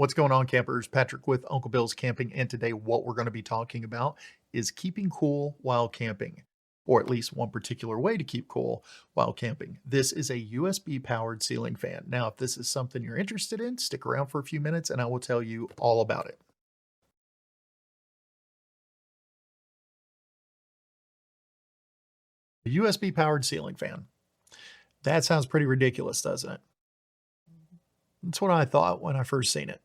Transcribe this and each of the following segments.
What's going on, campers? Patrick with Uncle Bill's Camping, and today what we're going to be talking about is keeping cool while camping, or at least one particular way to keep cool while camping. This is a USB powered ceiling fan. Now, if this is something you're interested in, stick around for a few minutes and I will tell you all about it. A USB powered ceiling fan. That sounds pretty ridiculous, doesn't it? That's what I thought when I first seen it.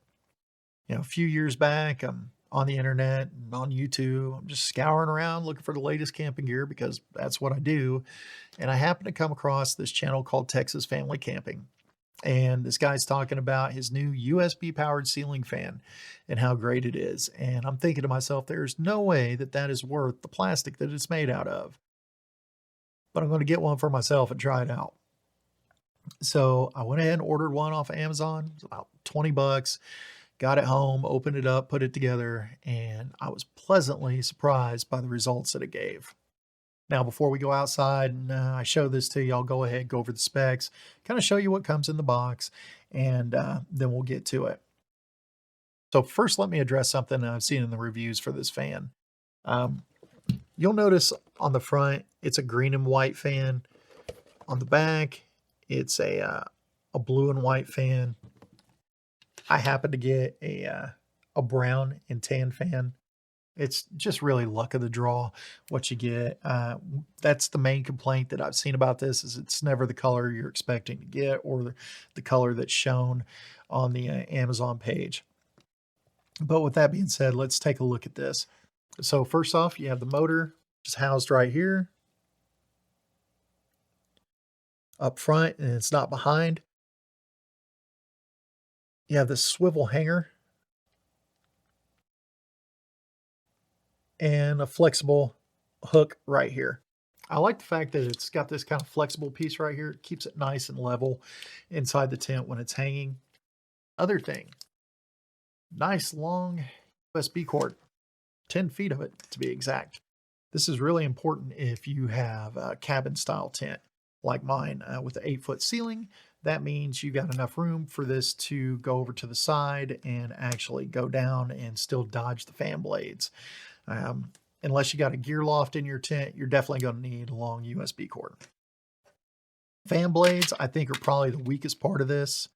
A few years back, I'm on the internet and on YouTube. I'm just scouring around looking for the latest camping gear because that's what I do. And I happened to come across this channel called Texas Family Camping. And this guy's talking about his new USB powered ceiling fan and how great it is. And I'm thinking to myself, there's no way that that is worth the plastic that it's made out of. But I'm going to get one for myself and try it out. So I went ahead and ordered one off of Amazon. It was about 20 bucks. Got it home, opened it up, put it together, and I was pleasantly surprised by the results that it gave. Now, before we go outside and I show this to you, I'll go ahead, go over the specs, kind of show you what comes in the box, and then we'll get to it. So first, let me address something that I've seen in the reviews for this fan. Um, you'll notice on the front, it's a green and white fan. On the back, it's a blue and white fan. I happen to get a brown and tan fan. It's just really luck of the draw what you get. That's the main complaint that I've seen about this is it's never the color you're expecting to get or the color that's shown on the Amazon page. But with that being said, let's take a look at this. So first off, you have the motor just housed right here up front, and it's not behind. You have this swivel hanger and a flexible hook right here. I like the fact that it's got this kind of flexible piece right here. It keeps it nice and level inside the tent when it's hanging. Other thing, nice long USB cord, 10 feet of it to be exact. This is really important if you have a cabin style tent like mine with an 8-foot ceiling. That means you got enough room for this to go over to the side and actually go down and still dodge the fan blades. Unless you got a gear loft in your tent, you're definitely going to need a long USB cord. Fan blades, I think, are probably the weakest part of this.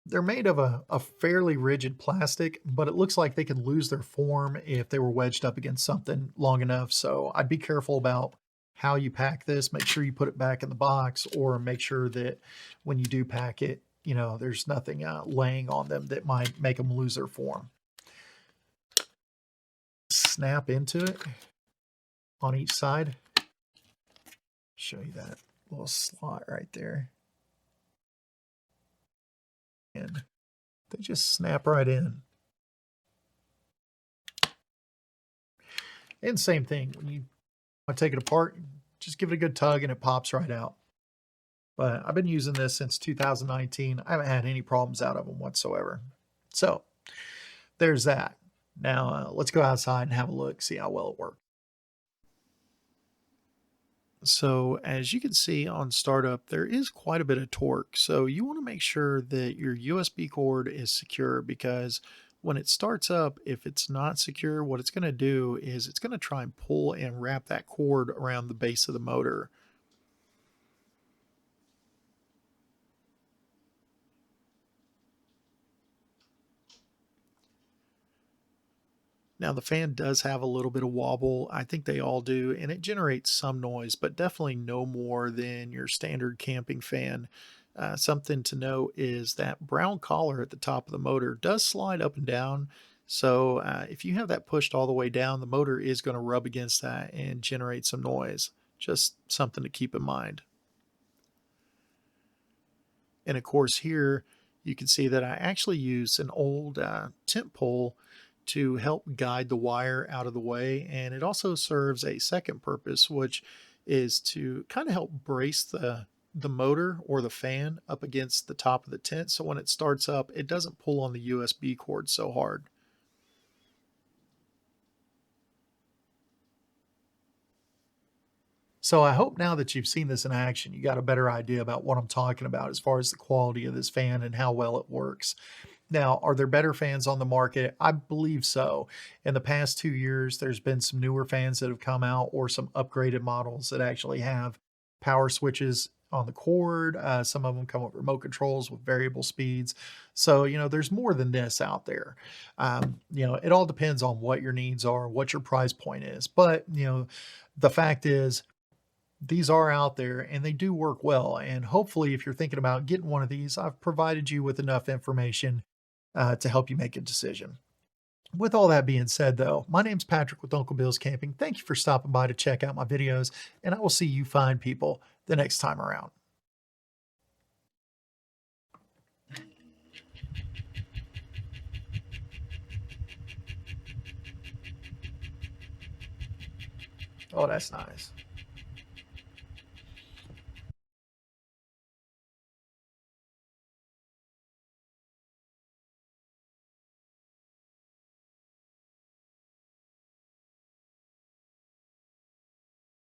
They're made of a fairly rigid plastic, but it looks like they can lose their form if they were wedged up against something long enough. So I'd be careful about how you pack this. Make sure you put it back in the box, or make sure that when you do pack it, there's nothing laying on them that might make them lose their form. Snap into it on each side. Show you that little slot right there. And they just snap right in. And same thing, when you want to take it apart, just give it a good tug and it pops right out. But I've been using this since 2019. I haven't had any problems out of them whatsoever. So there's that. Now let's go outside and have a look, see how well it works. So as you can see on startup, there is quite a bit of torque. So you want to make sure that your USB cord is secure, because when it starts up, if it's not secure, what it's going to do is it's going to try and pull and wrap that cord around the base of the motor. Now the fan does have a little bit of wobble. I think they all do, and it generates some noise, but definitely no more than your standard camping fan. Something to note is that brown collar at the top of the motor does slide up and down. So if you have that pushed all the way down, the motor is going to rub against that and generate some noise. Just something to keep in mind. And of course here you can see that I actually used an old tent pole to help guide the wire out of the way, and it also serves a second purpose, which is to kind of help brace the motor or the fan up against the top of the tent, so when it starts up it doesn't pull on the USB cord so hard. So I hope now that you've seen this in action, you got a better idea about what I'm talking about as far as the quality of this fan and how well it works. Now, are there better fans on the market? I believe so. In the past 2 years, there's been some newer fans that have come out or some upgraded models that actually have power switches on the cord. Some of them come with remote controls with variable speeds. So, there's more than this out there. It all depends on what your needs are, what your price point is. But, the fact is, these are out there and they do work well. And hopefully, if you're thinking about getting one of these, I've provided you with enough information to help you make a decision. With all that being said, though, my name's Patrick with Uncle Bill's Camping. Thank you for stopping by to check out my videos, and I will see you fine people the next time around. Oh, that's nice.